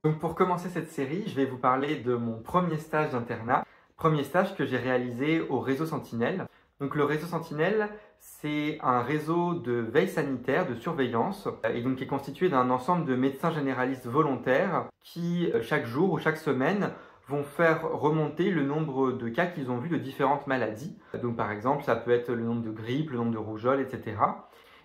Donc pour commencer cette série, je vais vous parler de mon premier stage d'internat, premier stage que j'ai réalisé au réseau Sentinelle. Donc le réseau Sentinelle, c'est un réseau de veille sanitaire, de surveillance, et donc qui est constitué d'un ensemble de médecins généralistes volontaires qui, chaque jour ou chaque semaine, vont faire remonter le nombre de cas qu'ils ont vus de différentes maladies. Donc par exemple, ça peut être le nombre de grippe, le nombre de rougeole, etc.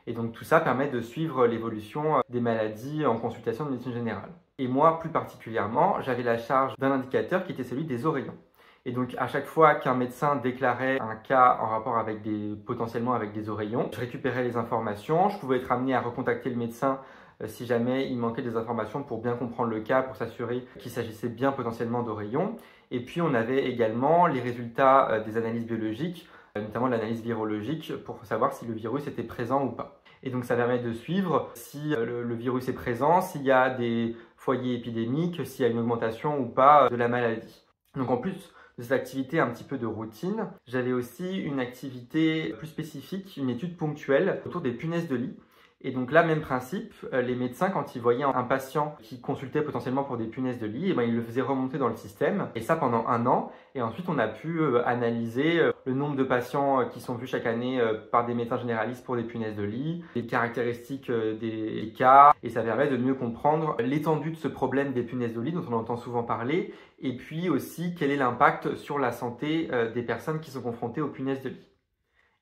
Et donc tout ça permet de suivre l'évolution des maladies en consultation de médecine générale. Et moi, plus particulièrement, j'avais la charge d'un indicateur qui était celui des oreillons. Et donc, à chaque fois qu'un médecin déclarait un cas en rapport avec potentiellement avec des oreillons, je récupérais les informations. Je pouvais être amené à recontacter le médecin si jamais il manquait des informations pour bien comprendre le cas, pour s'assurer qu'il s'agissait bien potentiellement d'oreillons. Et puis, on avait également les résultats des analyses biologiques, notamment l'analyse virologique, pour savoir si le virus était présent ou pas. Et donc, ça permet de suivre si le virus est présent, s'il y a des foyers épidémiques, s'il y a une augmentation ou pas de la maladie. Donc, en plus de cette activité un petit peu de routine, j'avais aussi une activité plus spécifique, une étude ponctuelle autour des punaises de lit. Et donc là, même principe, les médecins, quand ils voyaient un patient qui consultait potentiellement pour des punaises de lit, ils le faisaient remonter dans le système, et ça pendant 1 an. Et ensuite, on a pu analyser le nombre de patients qui sont vus chaque année par des médecins généralistes pour des punaises de lit, les caractéristiques des cas, et ça permet de mieux comprendre l'étendue de ce problème des punaises de lit dont on entend souvent parler, et puis aussi quel est l'impact sur la santé des personnes qui sont confrontées aux punaises de lit.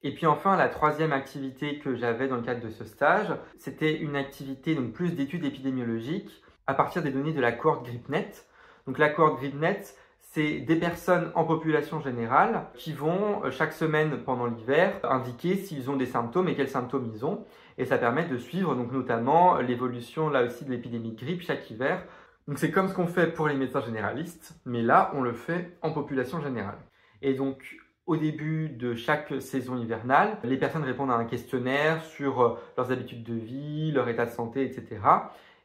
Et puis enfin, la troisième activité que j'avais dans le cadre de ce stage, c'était une activité donc plus d'études épidémiologiques à partir des données de la cohorte GRIPNet. Donc la cohorte GRIPNet, c'est des personnes en population générale qui vont chaque semaine pendant l'hiver indiquer s'ils ont des symptômes et quels symptômes ils ont. Et ça permet de suivre donc notamment l'évolution là aussi de l'épidémie de grippe chaque hiver. Donc c'est comme ce qu'on fait pour les médecins généralistes, mais là on le fait en population générale. Et donc au début de chaque saison hivernale, les personnes répondent à un questionnaire sur leurs habitudes de vie, leur état de santé, etc.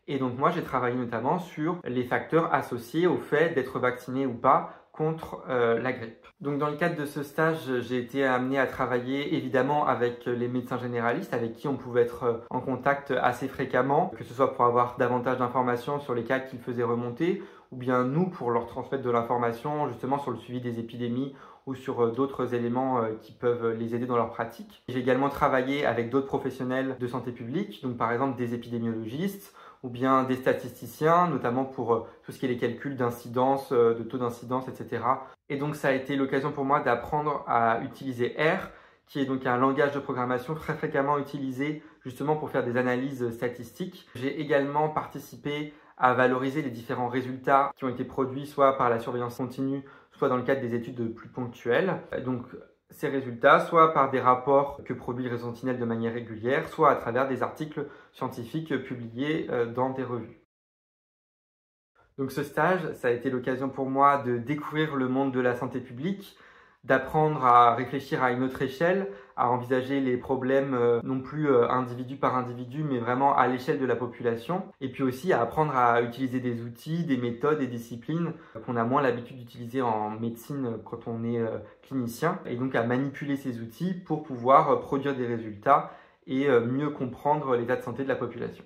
Et donc moi, j'ai travaillé notamment sur les facteurs associés au fait d'être vacciné ou pas contre la grippe. Donc dans le cadre de ce stage, j'ai été amené à travailler évidemment avec les médecins généralistes avec qui on pouvait être en contact assez fréquemment, que ce soit pour avoir davantage d'informations sur les cas qu'ils faisaient remonter, ou bien nous pour leur transmettre de l'information justement sur le suivi des épidémies ou sur d'autres éléments qui peuvent les aider dans leur pratique. J'ai également travaillé avec d'autres professionnels de santé publique, donc par exemple des épidémiologistes ou bien des statisticiens, notamment pour tout ce qui est les calculs d'incidence, de taux d'incidence, etc. Et donc ça a été l'occasion pour moi d'apprendre à utiliser R, qui est donc un langage de programmation très fréquemment utilisé justement pour faire des analyses statistiques. J'ai également participé à valoriser les différents résultats qui ont été produits soit par la surveillance continue, soit dans le cadre des études plus ponctuelles. Donc ces résultats, soit par des rapports que produit le réseau Sentinelle de manière régulière, soit à travers des articles scientifiques publiés dans des revues. Donc ce stage, ça a été l'occasion pour moi de découvrir le monde de la santé publique, d'apprendre à réfléchir à une autre échelle, à envisager les problèmes non plus individu par individu, mais vraiment à l'échelle de la population. Et puis aussi à apprendre à utiliser des outils, des méthodes et disciplines qu'on a moins l'habitude d'utiliser en médecine quand on est clinicien. Et donc à manipuler ces outils pour pouvoir produire des résultats et mieux comprendre l'état de santé de la population.